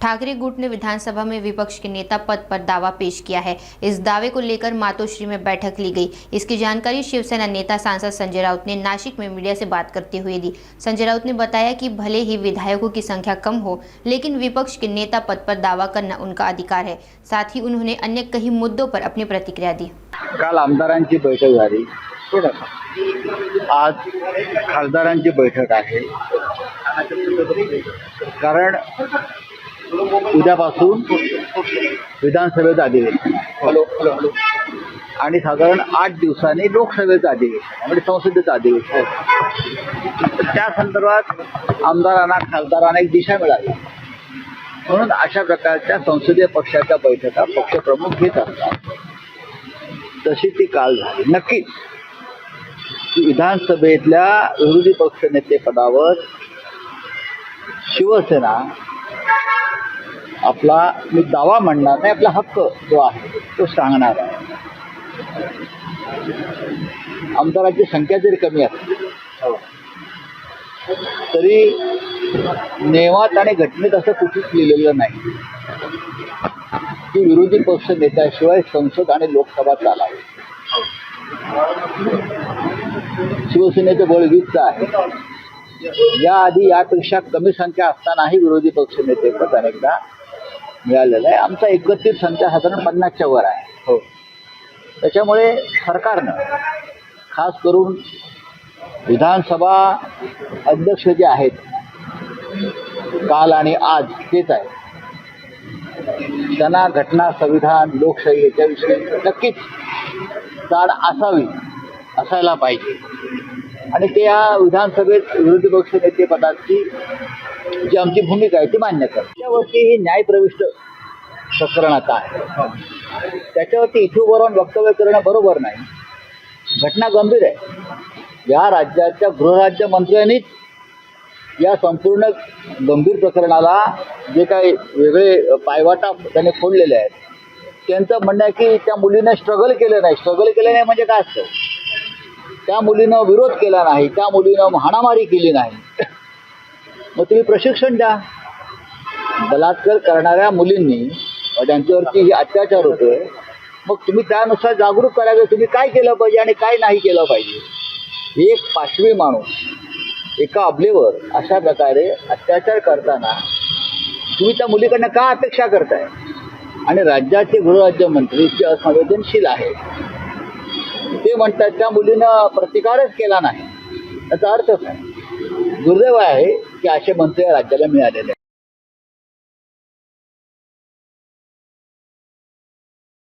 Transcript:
ठाकरे गुट ने विधानसभा में विपक्ष के नेता पद पर दावा पेश किया है। इस दावे को लेकर मातोश्री में बैठक ली गई। इसकी जानकारी शिवसेना नेता सांसद संजय राउत ने नासिक में मीडिया से बात करते हुए दी। संजय राउत ने बताया कि भले ही विधायकों की संख्या कम हो, लेकिन विपक्ष के नेता पद पर दावा करना उनका अधिकार है। साथ ही उन्होंने अन्य कई मुद्दों पर अपनी प्रतिक्रिया दी। काल आमदारांची बैठक झाली, आज खासदारांची बैठक आहे। कारण उद्यापासून विधानसभेचं अधिवेशन आणि साधारण 8 दिवसांनी लोकसभेचं अधिवेशन म्हणजे संसदेचं अधिवेशन। त्या संदर्भात आमदारांना खासदारांना एक दिशा मिळाली, म्हणून अशा प्रकारच्या संसदीय पक्षाच्या बैठका पक्षप्रमुख घेत असतात। तशी ती काल झाली। नक्कीच विधानसभेतल्या विरोधी पक्षनेते पदावर शिवसेना आपला मी दावा म्हणणार नाही, आपला हक्क जो आहे तो सांगणार आहे। आमदारांची संख्या जरी कमी असली तरी नियमात आणि घटनेत असं कुठेच लिहिलेलं नाही की विरोधी पक्ष नेत्याशिवाय संसद आणि लोकसभा चालावी। शिवसेनेचं बळ 20 आहे। याआधी यापेक्षा कमी संख्या असतानाही विरोधी पक्ष नेतेपद अनेकदा मिळालेलं आहे। आमचा एकत्रित संख्या साधारण 50च्या वर आहे। त्याच्यामुळे सरकारनं खास करून विधानसभा अध्यक्ष जे आहेत काल आणि आज तेच आहे, त्यांना घटना, संविधान, लोकशाही याच्याविषयी नक्कीच जाण असायला पाहिजे। आणि ते या विधानसभेत विरोधी पक्ष नेते पदाची जी आमची भूमिका आहे ती मान्य करते। त्यावरती ही न्यायप्रविष्ट प्रकरण आता आहे, त्याच्यावरती इथूवरून वक्तव्य करणं बरोबर नाही। घटना गंभीर आहे। या राज्याच्या गृहराज्यमंत्र्यांनीच या संपूर्ण गंभीर प्रकरणाला जे काही वेगळे पायवाटा त्यांनी फोडलेले आहेत, त्यांचं म्हणणं आहे की त्या मुलीनं स्ट्रगल केलं नाही म्हणजे काय असतं, त्या मुलीनं विरोध केला नाही, त्या मुलीनं हाणामारी केली नाही। मग तुम्ही प्रशिक्षण द्या। बलात्कार करणाऱ्या मुलींनी त्यांच्यावरती ही अत्याचार होतोय, मग तुम्ही त्यानुसार जागरूक करावे, तुम्ही काय केलं पाहिजे आणि काय नाही केलं पाहिजे। एक पाशवी माणूस एका अबलेवर अशा प्रकारे अत्याचार करताना तुम्ही त्या मुलीकडनं का अपेक्षा करताय? आणि राज्याचे गृहराज्यमंत्री जे असंवेदनशील आहेत ते म्हणतात त्या मुलीनं प्रतिकारच केला नाही, याचा अर्थ काय? दुर्दैव आहे की असे मंत्री राज्याला मिळालेले आहेत।